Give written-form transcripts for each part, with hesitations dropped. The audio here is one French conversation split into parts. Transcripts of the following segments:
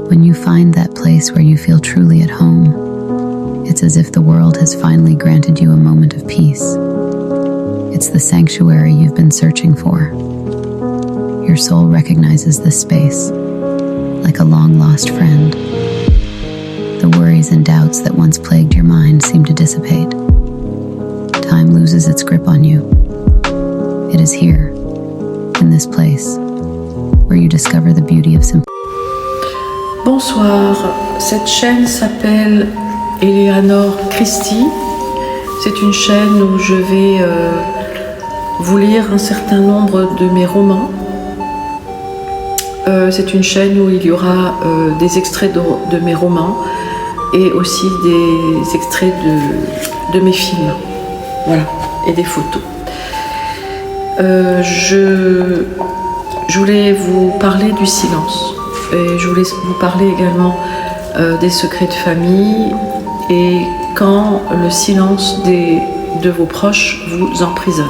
When you find that place where you feel truly at home, it's as if the world has finally granted you a moment of peace. It's the sanctuary you've been searching for. Your soul recognizes this space, like a long-lost friend. The worries and doubts that once plagued your mind seem to dissipate. Time loses its grip on you. It is here, in this place, where you discover the beauty of simplicity. Bonsoir, cette chaîne s'appelle Eleanor Christie. C'est une chaîne où je vais vous lire un certain nombre de mes romans. C'est une chaîne où il y aura des extraits de mes romans et aussi des extraits de mes films. Voilà, et des photos. Je voulais vous parler du silence. Et je voulais vous parler également des secrets de famille et quand le silence de vos proches vous emprisonne.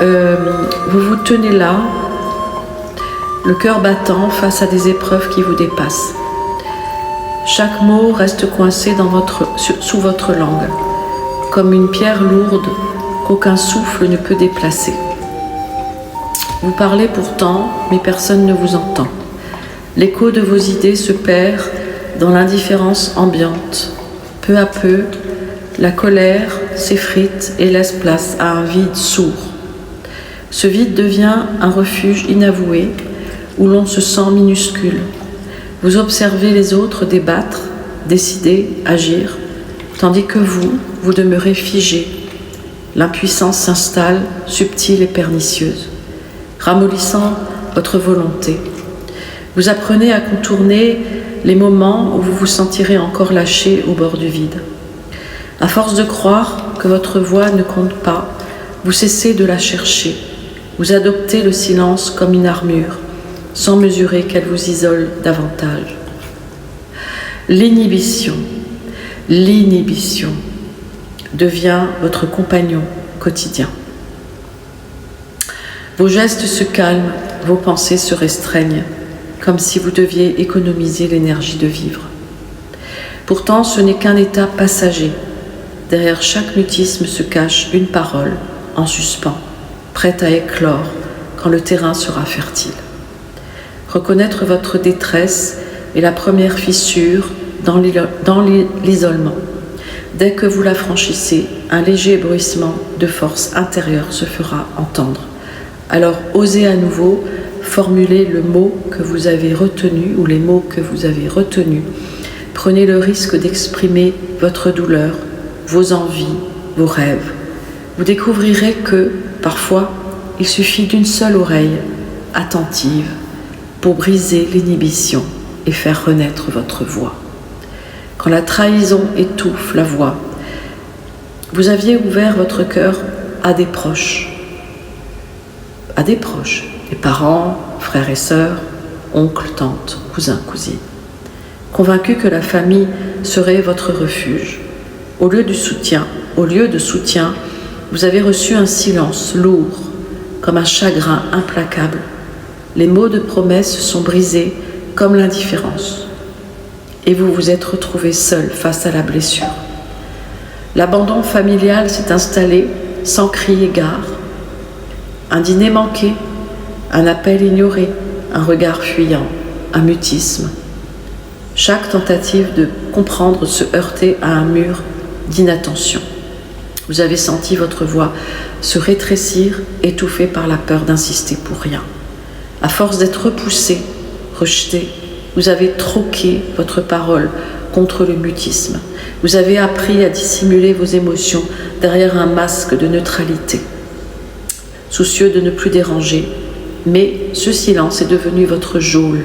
Vous vous tenez là, le cœur battant face à des épreuves qui vous dépassent. Chaque mot reste coincé sous votre langue, comme une pierre lourde qu'aucun souffle ne peut déplacer. Vous parlez pourtant, mais personne ne vous entend. L'écho de vos idées se perd dans l'indifférence ambiante. Peu à peu, la colère s'effrite et laisse place à un vide sourd. Ce vide devient un refuge inavoué où l'on se sent minuscule. Vous observez les autres débattre, décider, agir, tandis que vous demeurez figé. L'impuissance s'installe, subtile et pernicieuse, ramollissant votre volonté. Vous apprenez à contourner les moments où vous vous sentirez encore lâché au bord du vide. À force de croire que votre voix ne compte pas, vous cessez de la chercher. Vous adoptez le silence comme une armure, sans mesurer qu'elle vous isole davantage. L'inhibition devient votre compagnon quotidien. Vos gestes se calment, vos pensées se restreignent, comme si vous deviez économiser l'énergie de vivre. Pourtant, ce n'est qu'un état passager. Derrière chaque mutisme se cache une parole en suspens, prête à éclore quand le terrain sera fertile. Reconnaître votre détresse est la première fissure dans l'isolement. Dès que vous la franchissez, un léger bruissement de force intérieure se fera entendre. Alors osez à nouveau formuler le mot que vous avez retenu ou les mots que vous avez retenus. Prenez le risque d'exprimer votre douleur, vos envies, vos rêves. Vous découvrirez que, parfois, il suffit d'une seule oreille, attentive, pour briser l'inhibition et faire renaître votre voix. Quand la trahison étouffe la voix, vous aviez ouvert votre cœur à des proches, les parents, frères et sœurs, oncles, tantes, cousins, cousines, convaincus que la famille serait votre refuge. Au lieu de soutien, vous avez reçu un silence lourd, comme un chagrin implacable. Les mots de promesse sont brisés comme l'indifférence. Et vous vous êtes retrouvé seul face à la blessure. L'abandon familial s'est installé sans crier gare. Un dîner manqué, un appel ignoré, un regard fuyant, un mutisme. Chaque tentative de comprendre se heurtait à un mur d'inattention. Vous avez senti votre voix se rétrécir, étouffée par la peur d'insister pour rien. À force d'être repoussé, rejeté, vous avez troqué votre parole contre le mutisme. Vous avez appris à dissimuler vos émotions derrière un masque de neutralité. Soucieux de ne plus déranger, mais ce silence est devenu votre geôle.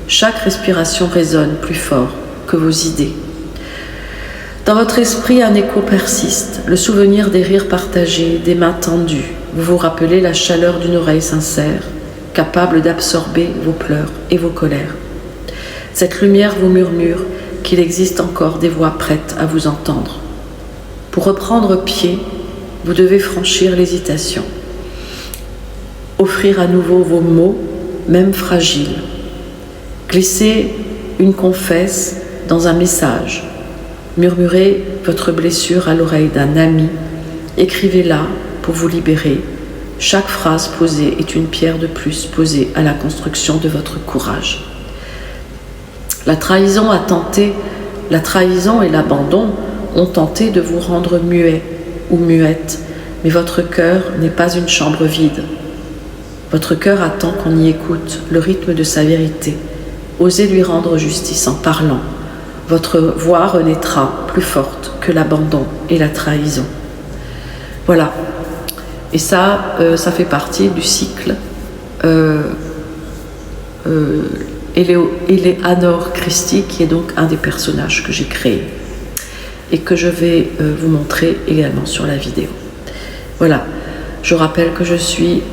Chaque respiration résonne plus fort que vos idées. Dans votre esprit, un écho persiste, le souvenir des rires partagés, des mains tendues. Vous vous rappelez la chaleur d'une oreille sincère, capable d'absorber vos pleurs et vos colères. Cette lumière vous murmure qu'il existe encore des voix prêtes à vous entendre. Pour reprendre pied, vous devez franchir l'hésitation. Offrir à nouveau vos mots, même fragiles. Glissez une confesse dans un message. Murmurez votre blessure à l'oreille d'un ami. Écrivez-la pour vous libérer. Chaque phrase posée est une pierre de plus posée à la construction de votre courage. La trahison et l'abandon ont tenté de vous rendre muet ou muette, mais votre cœur n'est pas une chambre vide. Votre cœur attend qu'on y écoute le rythme de sa vérité. Osez lui rendre justice en parlant. Votre voix renaîtra plus forte que l'abandon et la trahison. Voilà. Et ça fait partie du cycle Eleanor Christie, qui est donc un des personnages que j'ai créé et que je vais vous montrer également sur la vidéo. Voilà. Je rappelle que je suis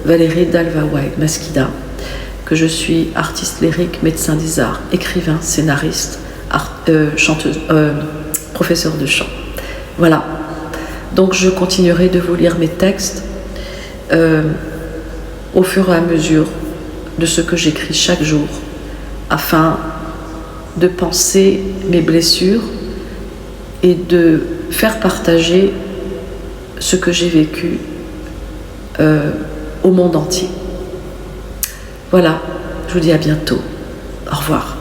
Valérie Dalva-White-Masquida, que je suis artiste lyrique, médecin des arts, écrivain, scénariste, chanteuse, professeur de chant. Voilà. Donc je continuerai de vous lire mes textes au fur et à mesure de ce que j'écris chaque jour, afin de penser mes blessures et de faire partager ce que j'ai vécu au monde entier. Voilà, je vous dis à bientôt. Au revoir.